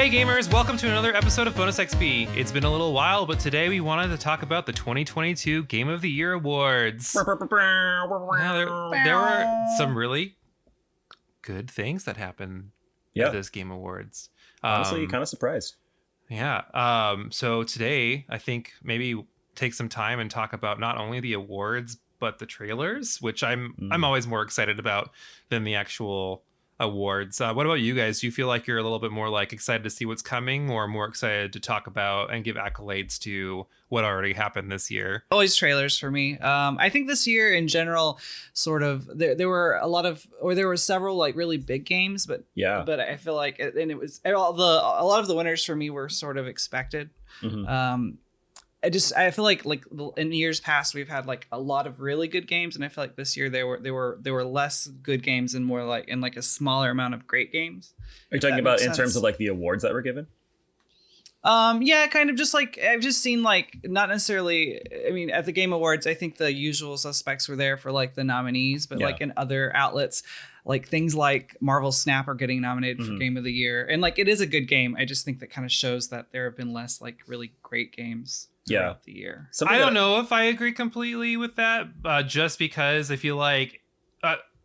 Hey gamers, welcome to another episode of Bonus XP. It's been a little while, but today we wanted to talk about the 2022 Game of the Year awards. Now, there were some really good things that happened at this Game Awards. Honestly, kind of surprised. Yeah. So today, I think maybe take some time and talk about not only the awards, but the trailers, which I'm always more excited about than the actual awards. What about you guys? Do you feel like you're a little bit more like excited to see what's coming, or more excited to talk about and give accolades to what already happened this year? Always trailers for me. I think this year in general, sort of there were several like really big games, but I feel like a lot of the winners for me were sort of expected. I feel like in years past we've had like a lot of really good games, and I feel like this year there were less good games and more like in like a smaller amount of great games. Are you talking about in terms of like the awards that were given? Yeah, kind of just like I've just seen like not necessarily. I mean, at the Game Awards, I think the usual suspects were there for like the nominees, but like in other outlets, like things like Marvel Snap are getting nominated for Game of the Year, and like it is a good game. I just think that kind of shows that there have been less like really great games throughout the year. I don't know if I agree completely with that, just because I feel like,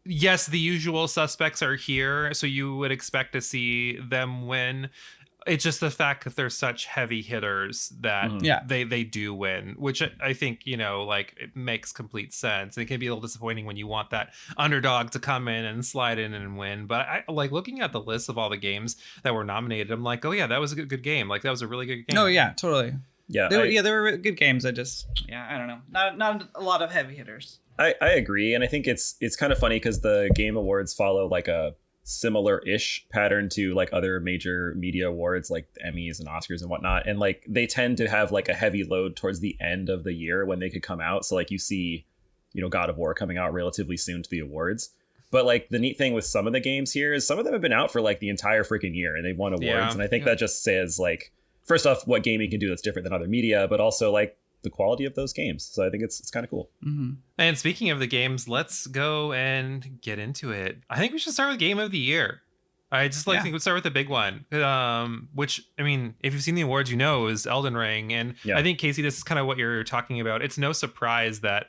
yes, the usual suspects are here, so you would expect to see them win. It's just the fact that they're such heavy hitters that they do win, which I think, like it makes complete sense. It can be a little disappointing when you want that underdog to come in and slide in and win. But I like looking at the list of all the games that were nominated. I'm like, oh yeah, that was a good game. Like that was a really good game. Oh yeah, totally. Yeah, there were good games. I don't know, not a lot of heavy hitters. I agree, and I think it's kind of funny because the Game Awards follow like a similar-ish pattern to like other major media awards like the Emmys and Oscars and whatnot, and like they tend to have like a heavy load towards the end of the year when they could come out. So like you see, God of War coming out relatively soon to the awards. But like the neat thing with some of the games here is some of them have been out for like the entire freaking year and they've won awards, and I think that just says like, first off, what gaming can do that's different than other media, but also like the quality of those games. So I think it's kind of cool. And speaking of the games, let's go and get into it. I think we should start with Game of the Year. I just think we'd start with the big one, which, I mean, if you've seen the awards, is Elden Ring. And I think, Casey, this is kind of what you're talking about. It's no surprise that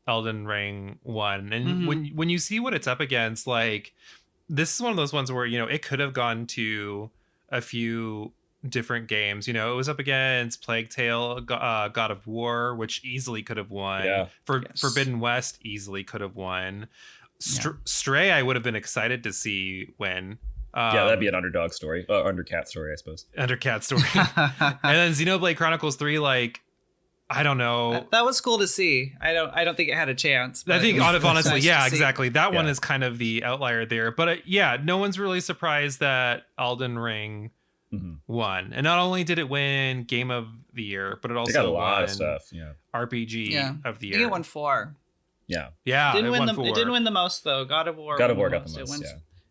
Elden Ring won. And when you see what it's up against, like, this is one of those ones where, it could have gone to a few different games. It was up against Plague Tale, God of War, which easily could have won. Forbidden West easily could have won. Stray, I would have been excited to see win. That'd be an underdog story, undercat story, I suppose. Undercat story. And then Xenoblade Chronicles 3, like, I don't know. That was cool to see. I don't think it had a chance. I think honestly, exactly. That one is kind of the outlier there. But no one's really surprised that Elden Ring won. And not only did it win Game of the Year, but it also got a lot won of stuff. RPG of the Year. I think it won 4. Yeah. It didn't win the most though. God of War got the most.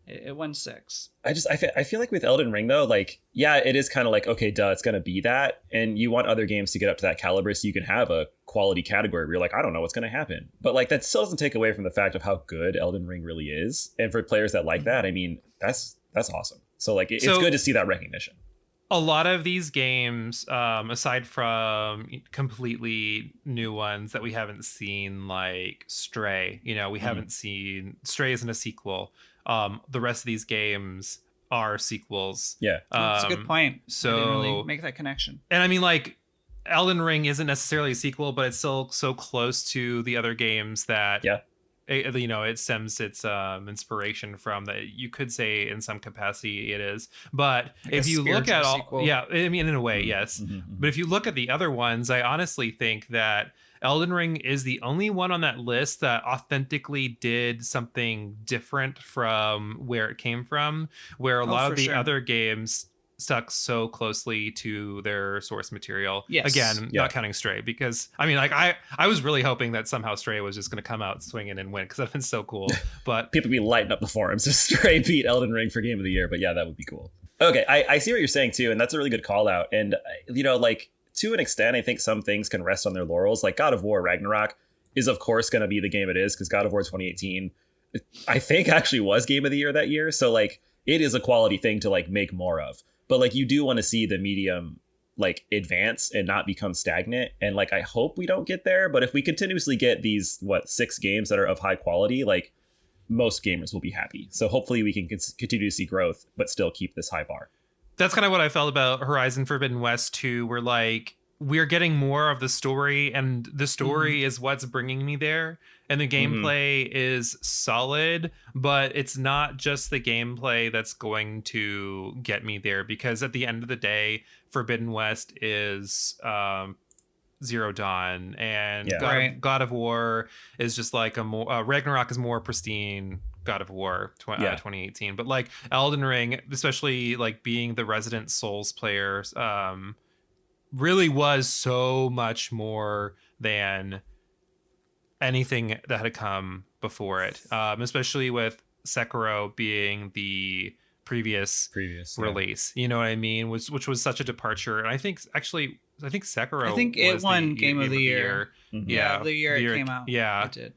It won 6. I feel like with Elden Ring though, like, it is kind of like, okay, duh, it's gonna be that, and you want other games to get up to that caliber so you can have a quality category where you're like, I don't know what's gonna happen. But like that still doesn't take away from the fact of how good Elden Ring really is. And for players that like that, I mean, that's awesome. So like it's good to see that recognition. A lot of these games, aside from completely new ones that we haven't seen, like Stray, we haven't seen. Stray isn't a sequel. The rest of these games are sequels. Yeah, that's a good point. So I didn't really make that connection. And I mean, like, Elden Ring isn't necessarily a sequel, but it's still so close to the other games that it stems its inspiration from, that you could say in some capacity it is. But like if you look at all sequel. I mean, in a way, yes. But if you look at the other ones, I honestly think that Elden Ring is the only one on that list that authentically did something different from where it came from, where a lot of the other games stuck so closely to their source material. Again, not counting Stray, because I mean, like, I was really hoping that somehow Stray was just going to come out swinging and win, because that'd been so cool. But people be lighting up the forums if Stray beat Elden Ring for Game of the Year. But that would be cool. Okay, I see what you're saying too, and that's a really good call out. And like, to an extent, I think some things can rest on their laurels. Like God of War Ragnarok is of course going to be the game it is, because God of War 2018 I think actually was Game of the Year that year. So like it is a quality thing to like make more of. but like you do want to see the medium like advance and not become stagnant. And like I hope we don't get there, but if we continuously get these 6 games that are of high quality, like most gamers will be happy. So hopefully we can continue to see growth but still keep this high bar. That's kind of what I felt about Horizon Forbidden West 2, where like we're getting more of the story, and the story is what's bringing me there, and the gameplay is solid, but it's not just the gameplay that's going to get me there, because at the end of the day, Forbidden West is Zero Dawn, and God of War is just like a more Ragnarok is more pristine God of War 2018, but like Elden Ring, especially like being the resident Souls player, really was so much more than anything that had come before it, especially with Sekiro being the previous release. You know what I mean? Which was such a departure, and I think Sekiro. I think it won Game of the Year. Mm-hmm. Yeah, the year it came out. Yeah, it did.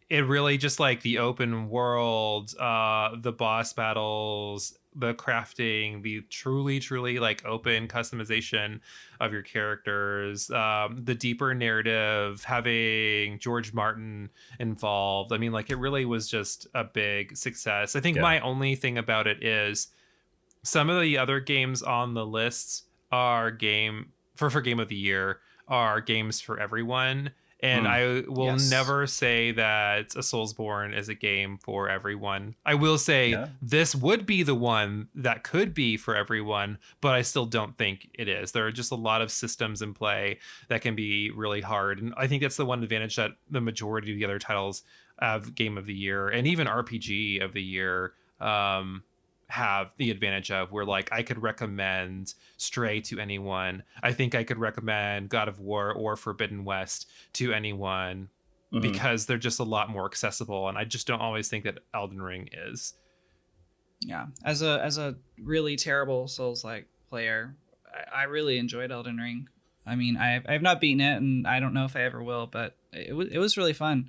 It really just like the open world, the boss battles, the crafting, the truly like open customization of your characters, the deeper narrative, having George Martin involved. I mean, like it really was just a big success. I think my only thing about it is some of the other games on the lists are for Game of the Year are games for everyone. And I will never say that A Soulsborne is a game for everyone. I will say this would be the one that could be for everyone, but I still don't think it is. There are just a lot of systems in play that can be really hard. And I think that's the one advantage that the majority of the other titles of Game of the Year and even RPG of the Year have the advantage of, where like I could recommend Stray to anyone. I think I could recommend God of War or Forbidden West to anyone because they're just a lot more accessible, and I just don't always think that Elden Ring is. Yeah, as a really terrible Souls-like player, I really enjoyed Elden Ring. I mean, I've not beaten it, and I don't know if I ever will, but it was really fun,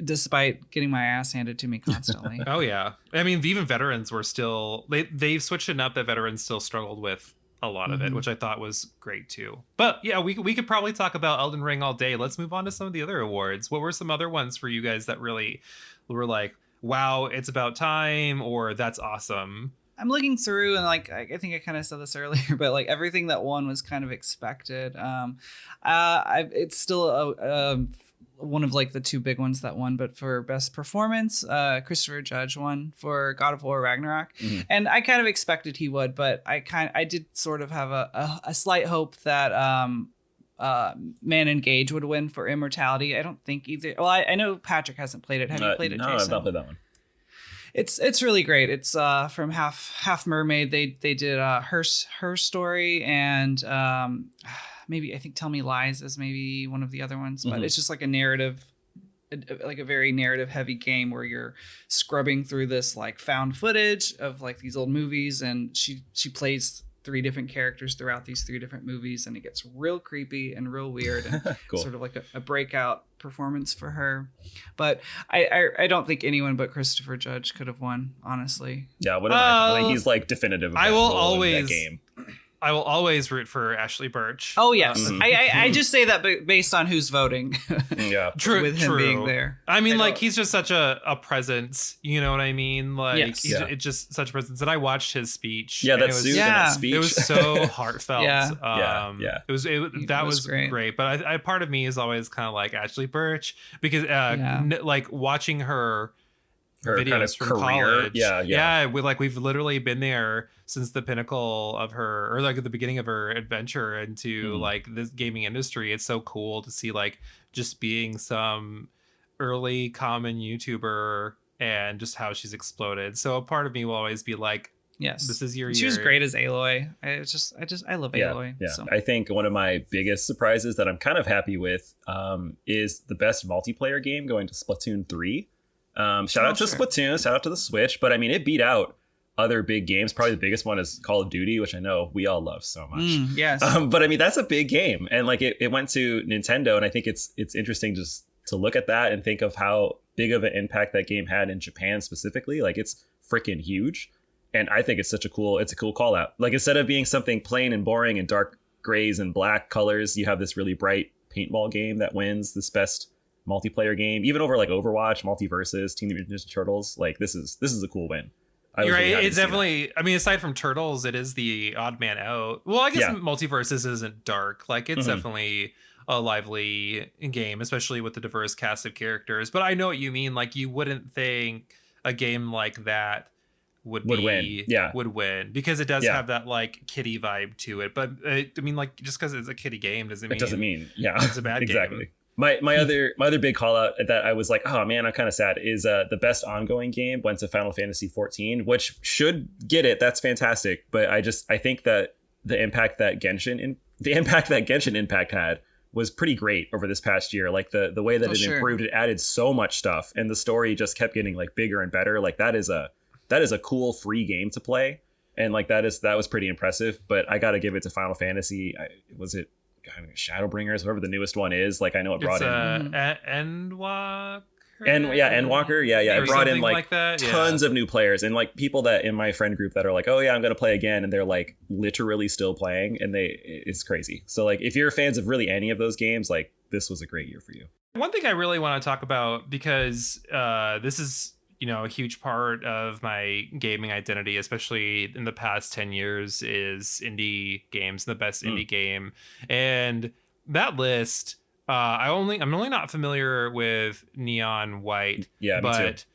despite getting my ass handed to me constantly. Oh yeah, I mean, even veterans were still they've switched it up that veterans still struggled with a lot of it, which I thought was great too. But yeah, we could probably talk about Elden Ring all day. Let's move on to some of the other awards. What were some other ones for you guys that really were like, wow, it's about time, or that's awesome? I'm looking through, and like I think I kind of said this earlier, but like everything that won was kind of expected. It's still one of like the 2 big ones that won, but for best performance, Christopher Judge won for God of War Ragnarok, and I kind of expected he would, but I did sort of have a slight hope that Man Engage would win for Immortality. I don't think either. Well, I know Patrick hasn't played it. Have you played it, Jason? No, I've not played that one. It's really great. It's from Half Mermaid. They did her story, and maybe I think Tell Me Lies is maybe one of the other ones, but it's just like a narrative, like a very narrative heavy game where you're scrubbing through this like found footage of like these old movies, and she plays 3 different characters throughout these 3 different movies, and it gets real creepy and real weird and cool. Sort of like a breakout performance for her. But I don't think anyone but Christopher Judge could have won, honestly. Yeah, what am I think he's like definitive. I will always game. I will always root for Ashley Birch. Oh yes, I just say that based on who's voting. Yeah, true. With him being there. I mean, like he's just such a presence. You know what I mean? Like it's just such a presence. And I watched his speech. Yeah, that suit and that speech. It was so heartfelt. Yeah. It was great. But I part of me is always kind of like Ashley Birch, because like watching her videos kind of from college. We've literally been there since the pinnacle of her, or like at the beginning of her adventure into like this gaming industry. It's so cool to see like just being some early common YouTuber and just how she's exploded. So a part of me will always be like, yes, this is your year. She was great as Aloy. I love Aloy. Yeah. So. I think one of my biggest surprises that I'm kind of happy with is the best multiplayer game going to Splatoon 3. Shout out to Splatoon, shout out to the Switch, but I mean, it beat out other big games. Probably the biggest one is Call of Duty, which I know we all love so much. Yes. But I mean, that's a big game, and like it went to Nintendo, and I think it's interesting just to look at that and think of how big of an impact that game had in Japan specifically. Like it's freaking huge, And I think it's a cool call out. Like, instead of being something plain and boring and dark grays and black colors, you have this really bright paintball game that wins this best multiplayer game, even over like Overwatch, Multiverses, Teenage Mutant Ninja Turtles. Like, this is a cool win. You're right. It's definitely, I mean, aside from Turtles, it is the odd man out. Well, I guess Multiverses isn't dark. Like, it's definitely a lively game, especially with the diverse cast of characters. But I know what you mean. Like, you wouldn't think a game like that would win. Yeah, would win, because it does have that like kiddie vibe to it. But I mean, like, just because it's a kiddie game doesn't mean it's a bad exactly. game. My other big call out that I was like, oh man, I'm kind of sad, is the best ongoing game went to Final Fantasy 14, which should get it. That's fantastic. But I think that the impact that Genshin Impact had was pretty great over this past year. Like, the way that improved, it added so much stuff, and the story just kept getting like bigger and better. Like, that is a cool free game to play, and like that was pretty impressive. But I got to give it to Final Fantasy. Shadowbringers, whatever the newest one is. Like, I know it brought in Endwalker. Endwalker. Yeah. It brought in like tons of new players, and like people that in my friend group that are like, oh yeah, I'm gonna play again, and they're like literally still playing, and it's crazy. So like, if you're fans of really any of those games, like, this was a great year for you. One thing I really want to talk about, because this is, you know, a huge part of my gaming identity, especially in the past 10 years, is indie games, the best indie game. And that list, I'm only not familiar with Neon White. Yeah, but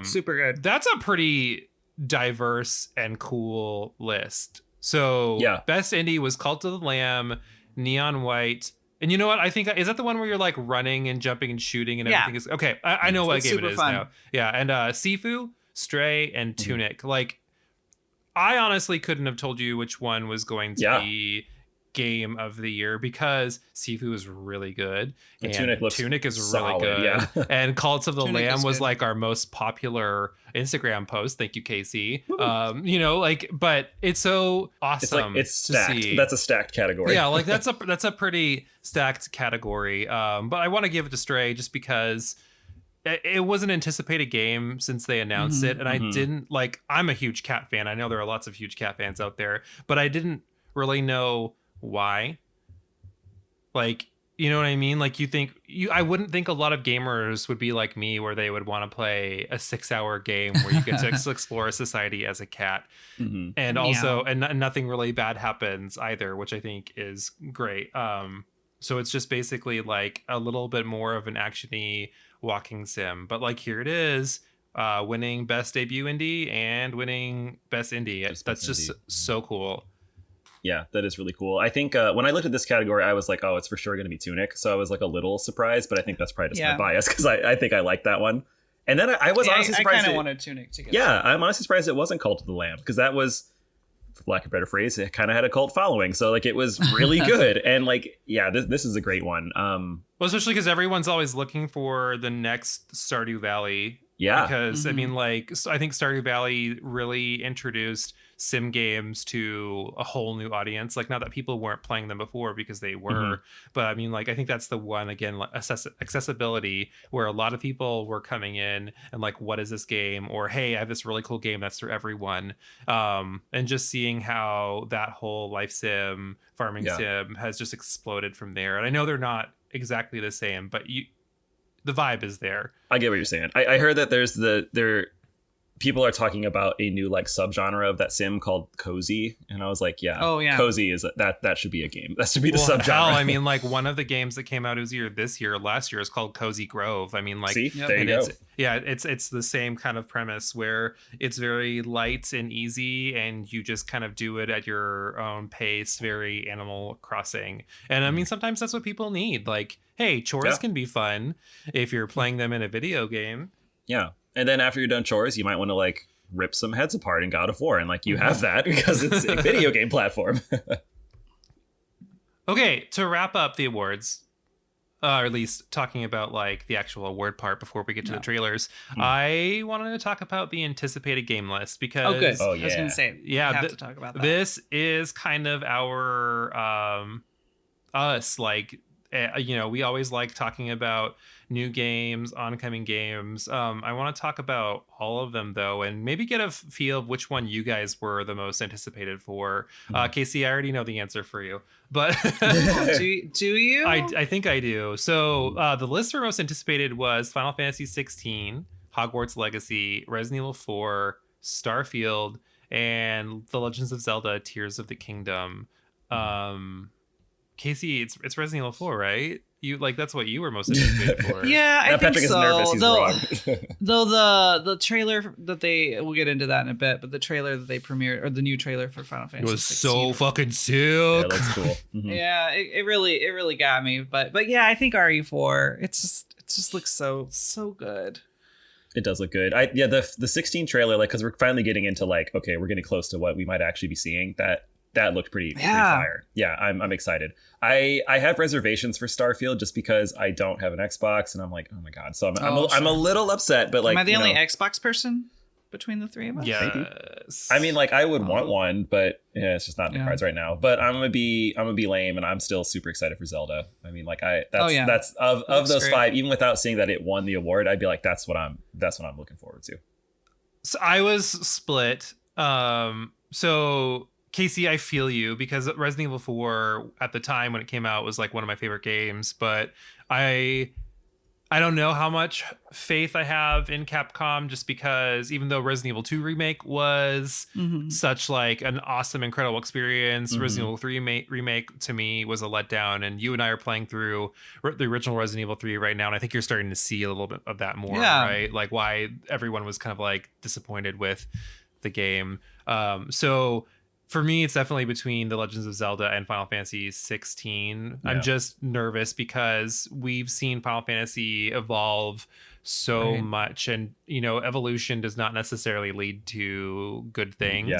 super good. That's a pretty diverse and cool list. So best indie was Cult of the Lamb, Neon White. And you know what? I think, is that the one where you're like running and jumping and shooting and everything is okay? I know what game it is now. Yeah, and Sifu, Stray, and Tunic. Like, I honestly couldn't have told you which one was going to be game of the year, because Sifu is really good and Tunic is solid, really good. And Cult of the Lamb was like our most popular Instagram post. Thank you, Casey. You know, like, but it's so awesome. It's stacked. To see. That's a stacked category. Yeah, like that's a pretty stacked category. But I want to give it to Stray just because it was an anticipated game since they announced it, and I didn't like. I'm a huge cat fan. I know there are lots of huge cat fans out there, but I didn't really know why. Like, you know what I mean? Like, I wouldn't think a lot of gamers would be like me, where they would want to play a 6-hour game where you get to explore a society as a cat. And also, and nothing really bad happens either, which I think is great. So it's just basically like a little bit more of an action-y walking sim, but like, here it is, winning best debut indie and winning best indie. That's just so cool. Yeah, that is really cool. I think when I looked at this category, I was like, oh, it's for sure going to be Tunic. So I was like a little surprised, but I think that's probably just my bias, because I think I like that one. And then I was honestly surprised. I kind of wanted Tunic to get I'm honestly surprised it wasn't Cult of the Lamb, because that was, for lack of a better phrase, it kind of had a cult following. So like, it was really good. And like, this is a great one. Well, especially because everyone's always looking for the next Stardew Valley. Yeah. Because I mean, like, I think Stardew Valley really introduced sim games to a whole new audience. Like, not that people weren't playing them before, because they were, but I mean, like, I think that's the one, again, like, accessibility, where a lot of people were coming in and like, what is this game? Or, hey, I have this really cool game that's for everyone. And just seeing how that whole life sim, farming sim has just exploded from there. And I know they're not exactly the same, but the vibe is there. I get what you're saying. I heard that people are talking about a new like subgenre of that sim called cozy, and I was like, cozy is that should be a game. That should be the subgenre. Hell, I mean, like, one of the games that came out last year is called Cozy Grove. I mean, like, there you go. It's the same kind of premise, where it's very light and easy, and you just kind of do it at your own pace, very Animal Crossing. And I mean, sometimes that's what people need. Like, hey, chores can be fun if you're playing them in a video game. Yeah. And then after you're done chores, you might want to like rip some heads apart in God of War, and like, you have that because it's a video game platform. Okay, to wrap up the awards, or at least talking about like the actual award part before we get to the trailers, I wanted to talk about the anticipated game list, because I was gonna say, we have to talk about that. This is kind of our us, like, we always like talking about new games, oncoming games. I want to talk about all of them though, and maybe get a feel of which one you guys were the most anticipated for. Casey, I already know the answer for you, but do you? I think I do. So the list for most anticipated was Final Fantasy 16, Hogwarts Legacy, Resident Evil 4, Starfield, and The Legends of Zelda: Tears of the Kingdom. Casey, it's Resident Evil 4, right? You like that's what you were most anticipated for. Yeah, I think Patrick so. is nervous. He's wrong. Though the trailer that we'll get into that in a bit, but the trailer that they premiered, or the new trailer for Final Fantasy, it was 16, so fucking sick. Yeah, that's cool. Mm-hmm. Yeah, it really got me. But yeah, I think RE4. It just looks so good. It does look good. The 16 trailer, like, because we're finally getting into like, okay, we're getting close to what we might actually be seeing. That looked pretty fire. Yeah, I'm excited. I have reservations for Starfield just because I don't have an Xbox, and I'm like, oh my god. So I'm a little upset, but like, am I the only Xbox person between the three of us? Yes. I mean, like, I would want one, but yeah, it's just not in the cards right now. But I'm gonna be lame, and I'm still super excited for Zelda. I mean, like, that's of those great. 5, even without seeing that it won the award, I'd be like, that's what I'm looking forward to. So I was split. So Casey, I feel you, because Resident Evil 4 at the time when it came out was like one of my favorite games, but I don't know how much faith I have in Capcom, just because even though Resident Evil 2 remake was such like an awesome, incredible experience, Resident Evil 3 remake to me was a letdown, and you and I are playing through the original Resident Evil 3 right now, and I think you're starting to see a little bit of that more, right? Like why everyone was kind of like disappointed with the game. So for me, it's definitely between The Legends of Zelda and Final Fantasy 16. Yeah. I'm just nervous because we've seen Final Fantasy evolve so much, and evolution does not necessarily lead to good things.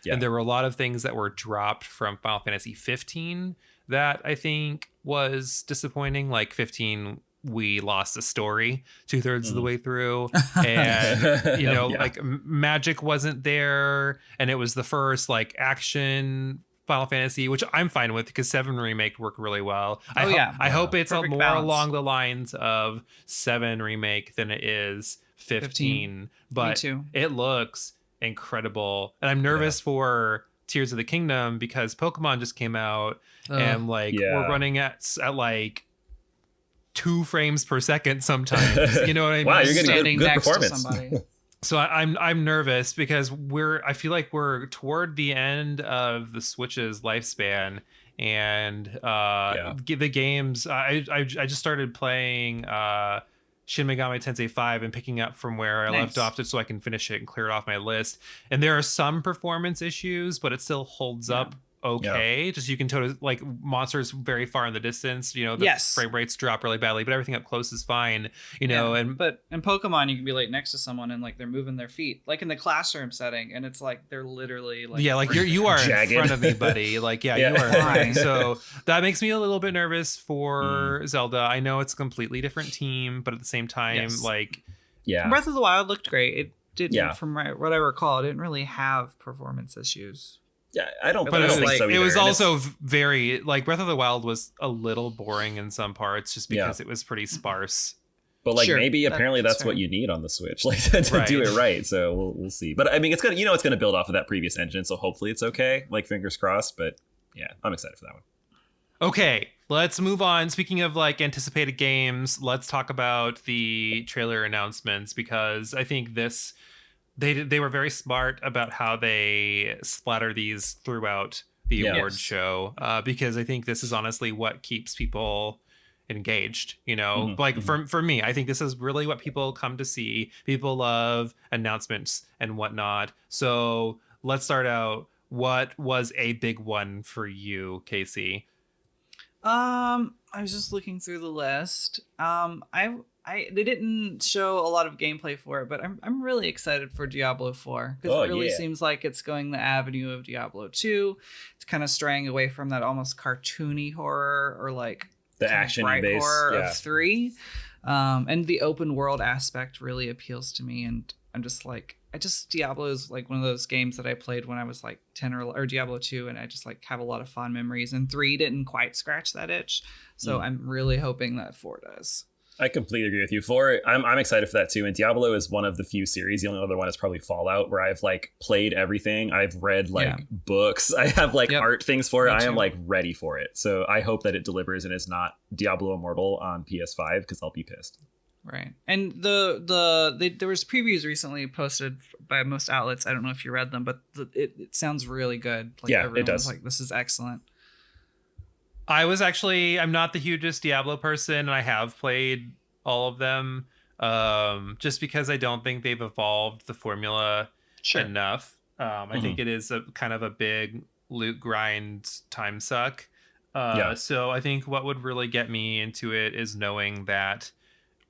Yeah. And there were a lot of things that were dropped from Final Fantasy 15 that I think was disappointing. Like 15, we lost a story 2/3 of the way through, and like magic wasn't there, and it was the first like action Final Fantasy, which I'm fine with because 7 remake worked really well. I hope it's more balance along the lines of 7 remake than it is 15. But me too. It looks incredible, and I'm nervous for Tears of the Kingdom because Pokemon just came out, and we're running at like 2 frames per second sometimes. You know what I mean? Wow, you're getting good performance. So I'm nervous because I feel like we're toward the end of the Switch's lifespan, and the games. I just started playing Shin Megami Tensei 5 and picking up from where I left off, just so I can finish it and clear it off my list. And there are some performance issues, but it still holds up okay. Just you can totally like monsters very far in the distance, the frame rates drop really badly, but everything up close is fine, but in Pokemon you can be like next to someone and like they're moving their feet like in the classroom setting, and it's like they're literally like you are jagged in front of me, buddy. Like you are. So that makes me a little bit nervous for Zelda. I know it's a completely different team, but at the same time Breath of the Wild looked great. It didn't, from what I recall, it didn't really have performance issues. Yeah, I don't think so either. It was also very like Breath of the Wild was a little boring in some parts just because it was pretty sparse. But like maybe apparently that's what you need on the Switch, like to do it right. So we'll see. But I mean, it's gonna it's gonna build off of that previous engine, so hopefully it's okay. Like fingers crossed. But yeah, I'm excited for that one. Okay, let's move on. Speaking of like anticipated games, let's talk about the trailer announcements, because I think they were very smart about how they splatter these throughout the award show, because I think this is honestly what keeps people engaged. For me, I think this is really what people come to see. People love announcements and whatnot. So let's start out. What was a big one for you, Casey? I was just looking through the list. They didn't show a lot of gameplay for it, but I'm really excited for Diablo 4 because it really seems like it's going the avenue of Diablo 2. It's kind of straying away from that almost cartoony horror or like the action-based horror of 3. And the open world aspect really appeals to me, and I'm just like, Diablo is like one of those games that I played when I was like 10 or Diablo 2, and I just like have a lot of fond memories, and 3 didn't quite scratch that itch. So I'm really hoping that 4 does. I completely agree with you. 4, I'm excited for that too. And Diablo is one of the few series. The only other one is probably Fallout, where I've like played everything. I've read like books. I have like art things for it. I am like ready for it. So I hope that it delivers and is not Diablo Immortal on PS5, because I'll be pissed. Right. And there was previews recently posted by most outlets. I don't know if you read them, but it sounds really good. Like, yeah, everyone it does. was like, this is excellent. I'm not the hugest Diablo person, and I have played all of them, just because I don't think they've evolved the formula enough. I think it is a kind of a big loot grind time suck. So I think what would really get me into it is knowing that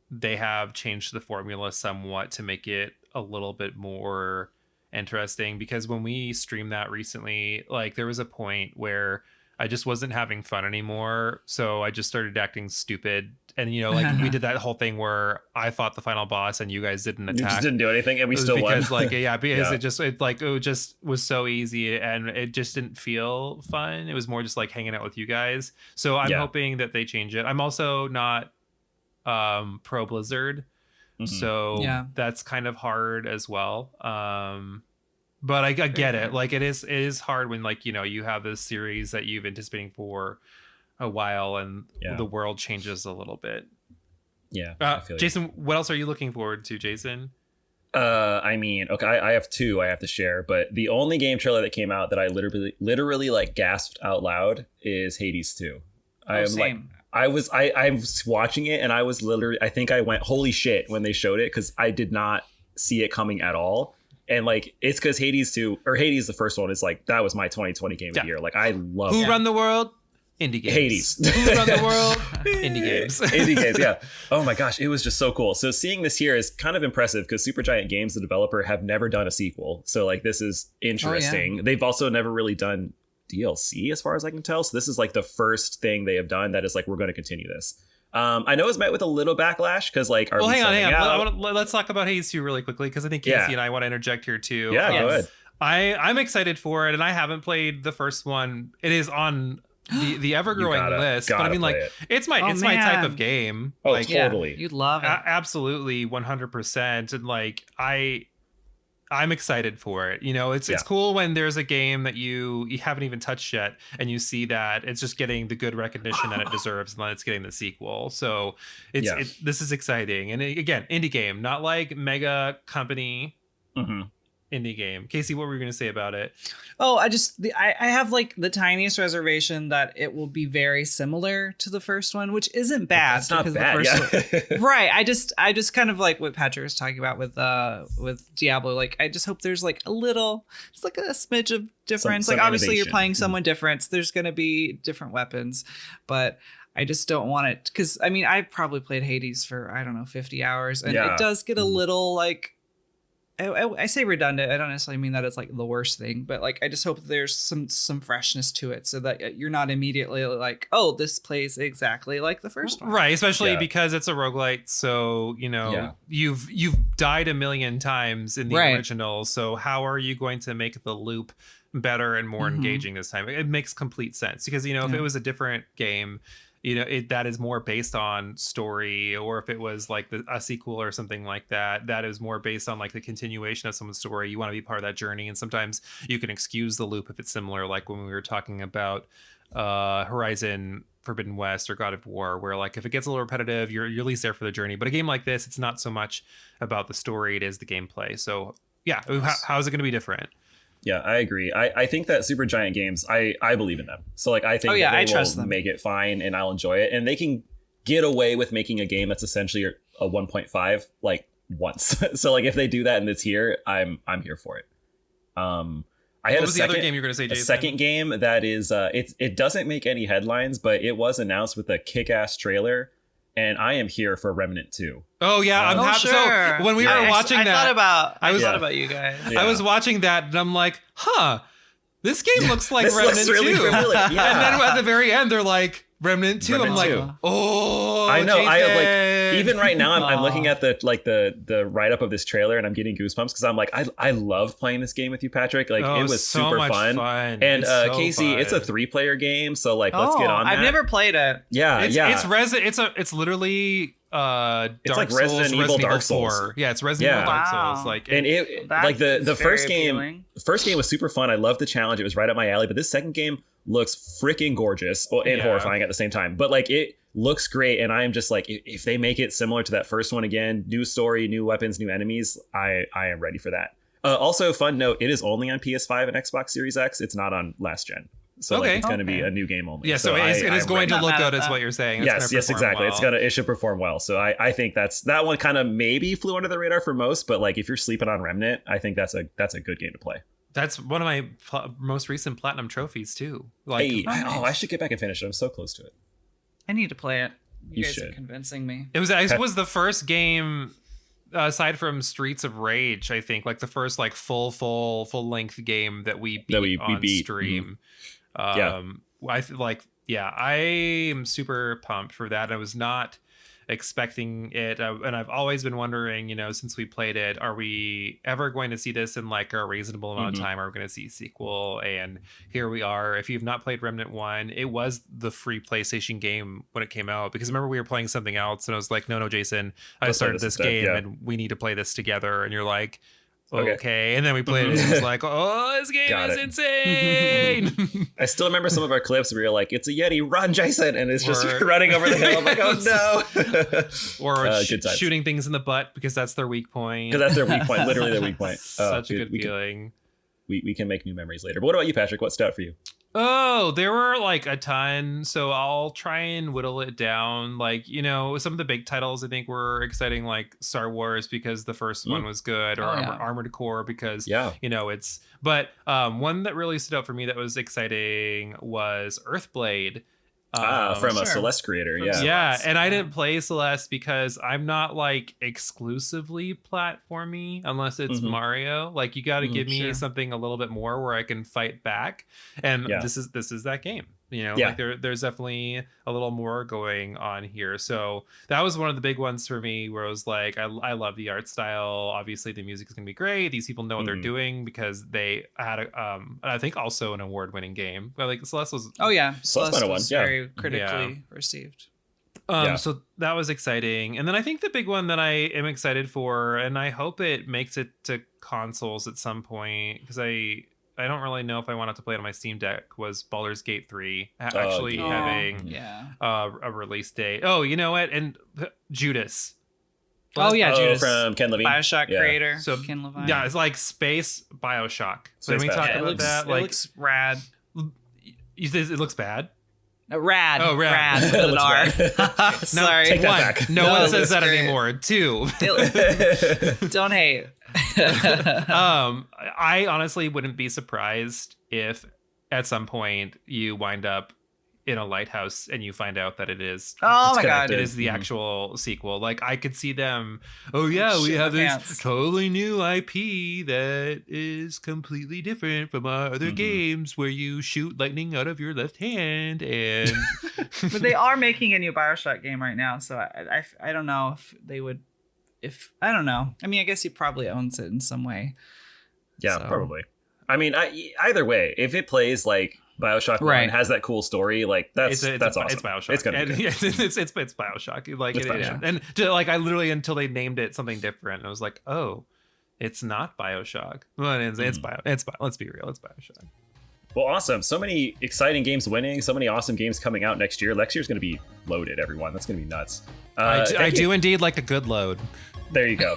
they have changed the formula somewhat to make it a little bit more interesting. Because when we streamed that recently, like, there was a point where I just wasn't having fun anymore. So I just started acting stupid. And, you know, like, we did that whole thing where I fought the final boss and you guys didn't attack. You just didn't do anything, and we still won. Like, because it just was so easy, and it just didn't feel fun. It was more just like hanging out with you guys. So I'm hoping that they change it. I'm also not pro Blizzard. So that's kind of hard as well. But I get it. Like, it is hard when, like, you know, you have this series that you've anticipating for a while, and the world changes a little bit. I feel Jason, what else are you looking forward to, Jason? I mean, okay, I have 2 I have to share, but the only game trailer that came out that I literally like gasped out loud is Hades 2. I was watching it, and I was literally, I think I went, holy shit, when they showed it, because I did not see it coming at all. And like, it's because Hades 2, or Hades the first one, is like, that was my 2020 game of the year. Like, I love Who Run the World? Indie games. Hades. Who Run the World? Indie games. Indie games, yeah. Oh my gosh, it was just so cool. So seeing this here is kind of impressive, because Supergiant Games, the developer, have never done a sequel. So like, this is interesting. They've also never really done DLC, as far as I can tell. So this is like the first thing they have done that is like, we're going to continue this. I know it's met with a little backlash, because like, hang on. Let's talk about Hades 2 really quickly, because I think Casey and I want to interject here too. Yeah, go ahead. I'm excited for it, and I haven't played the first one. It is on the ever-growing list, but I mean, like, it's my type of game. Oh, like, totally. You'd love it. Absolutely, 100%. And like, I'm excited for it. You know, it's cool when there's a game that you haven't even touched yet, and you see that it's just getting the good recognition that it deserves, and then it's getting the sequel. So this is exciting. And again, indie game, not like mega company. Indie game. Casey, what were you going to say about it? Oh, I have like the tiniest reservation that it will be very similar to the first one, which isn't bad. It's not bad. The first one, right. I just kind of like what Patrick was talking about with Diablo. Like, I just hope there's like a little, just like a smidge of difference. Some like, obviously innovation. you're playing someone different. There's going to be different weapons, but I just don't want it. Cause I mean, I've probably played Hades for, I don't know, 50 hours, and it does get a little like, I say redundant. I don't necessarily mean that it's like the worst thing, but like, I just hope there's some freshness to it, so that you're not immediately like, oh, this plays exactly like the first one. Right, especially because it's a roguelite. So, you know, you've died a million times in the original. So how are you going to make the loop better and more engaging this time? It makes complete sense, because, you know, if it was a different game, you know, that is more based on story, or if it was like a sequel or something like that, that is more based on like the continuation of someone's story. You want to be part of that journey, and sometimes you can excuse the loop if it's similar, like when we were talking about Horizon Forbidden West or God of War, where like, if it gets a little repetitive, you're at least there for the journey. But a game like this, it's not so much about the story, it is the gameplay. So yeah, how is it going to be different? Yeah, I agree. I think that Supergiant Games, I believe in them. So like, I think that they will make it fine, and I'll enjoy it. And they can get away with making a game that's essentially a 1.5 like once. So like, if they do that and it's here, I'm here for it. What was the other game you were going to say, Jason? A second game that is it doesn't make any headlines, but it was announced with a kick-ass trailer. And I am here for Remnant 2. Oh yeah, I'm happy. Sure. So when we were watching that, I thought about you guys. Yeah. I was watching that, and I'm like, this game looks like Remnant 2. Really familiar. And then at the very end, they're like, Remnant 2. Remnant I'm 2. like, oh, I know. I like Jason! even right now I'm looking at the write up of this trailer and I'm getting goosebumps because I'm like I love playing this game with you, Patrick. Like it was so super much fun. And so Casey, fun. it's a 3-player game, so like let's get on that. I've never played it. Yeah, It's literally Dark like Souls, Resident Evil, Dark Souls. 4. Yeah, it's Resident Evil, Dark Souls. Like, and it That like the is first very game. appealing. First game was super fun. I loved the challenge. It was right up my alley. But this second game looks freaking gorgeous and horrifying at the same time. But like it looks great, and I am just like, if they make it similar to that first one again, new story, new weapons, new enemies, I am ready for that. Also, fun note: it is only on PS5 and Xbox Series X. It's not on last gen. So like, it's going to be a new game only. Yeah, so it is going to look good, is what you're saying. Yes, exactly. Well. It should perform well. So I think that one kind of maybe flew under the radar for most, but like if you're sleeping on Remnant, I think that's a good game to play. That's one of my most recent platinum trophies too. Like, hey, I should get back and finish it. I'm so close to it. I need to play it. You guys should. are convincing me. It was the first game aside from Streets of Rage, I think, like the first like full length game that we beat on stream. Mm-hmm. I am super pumped for that. I was not expecting it, and I've always been wondering, since we played it, are we ever going to see this in like a reasonable amount of time? Are we going to see a sequel? And here we are. If you've not played Remnant 1, it was the free PlayStation game when it came out, because I remember we were playing something else and I was like, no Jason, I started this game and we need to play this together. And you're like, okay. And then we played it and it was like, oh, this game is insane. I still remember some of our clips where you're like, it's a Yeti, run, Jason, and it's just running over the hill. I'm like, oh no. Or shooting things in the butt because that's their weak point. Because that's their weak point, literally their weak point. Such a good feeling. We can make new memories later. But what about you, Patrick? What stood out for you? Oh, there were like a ton, so I'll try and whittle it down. Like, some of the big titles I think were exciting, like Star Wars because the first one was good, or Armored Core because it's. But one that really stood out for me that was exciting was Earthblade. From a Celeste creator, and I didn't play Celeste because I'm not like exclusively platformy unless it's Mario. Like, you got to give me something a little bit more where I can fight back, and this is that game. Like there's definitely a little more going on here. So that was one of the big ones for me, where I was like, I love the art style. Obviously the music is gonna be great. These people know what they're doing because they had I think also an award-winning game. But like Celeste was Celeste was very critically received. So that was exciting. And then I think the big one that I am excited for, and I hope it makes it to consoles at some point, because I don't really know if I wanted to play it on my Steam Deck, was Baldur's Gate 3 having a release date. Oh, you know what? And Judas. Judas from Ken Levine, BioShock creator. So Ken Levine. Yeah, it's like space BioShock. So when we talk about that, like, it looks rad. It looks bad. Rad. Oh, rad. With an R. Sorry. Take that One, back. no one says that anymore. 2. Don't hate. I honestly wouldn't be surprised if at some point you wind up in a lighthouse and you find out that it is it is the actual sequel. Like, I could see them, we have this totally new IP that is completely different from our other games where you shoot lightning out of your left hand, and but they are making a new BioShock game right now, so I don't know if they would, I don't know. I mean, I guess he probably owns it in some way. Yeah, probably. I mean, either way, if it plays like BioShock 1 has that cool story, like that's awesome. It's BioShock. It's gonna be good. It's BioShock. Like, it's BioShock. And like, I literally, until they named it something different, I was like, oh, it's not BioShock. Well, it's let's be real, it's BioShock. Well, awesome. So many exciting games winning, so many awesome games coming out next year. Next year's going to be loaded, everyone. That's going to be nuts. I do indeed like a good load. There you go.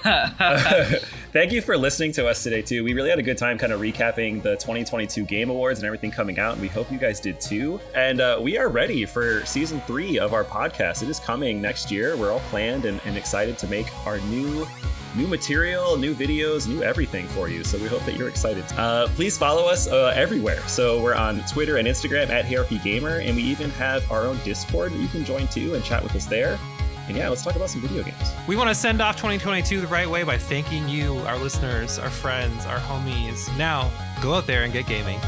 Thank you for listening to us today, too. We really had a good time kind of recapping the 2022 Game Awards and everything coming out, and we hope you guys did too. And we are ready for season 3 of our podcast. It is coming next year. We're all planned and excited to make our new material, new videos, new everything for you. So we hope that you're excited. Please follow us everywhere. So we're on Twitter and Instagram at RPGaymer, and we even have our own Discord that you can join too and chat with us there. And let's talk about some video games. We want to send off 2022 the right way by thanking you, our listeners, our friends, our homies. Now, go out there and get gaming.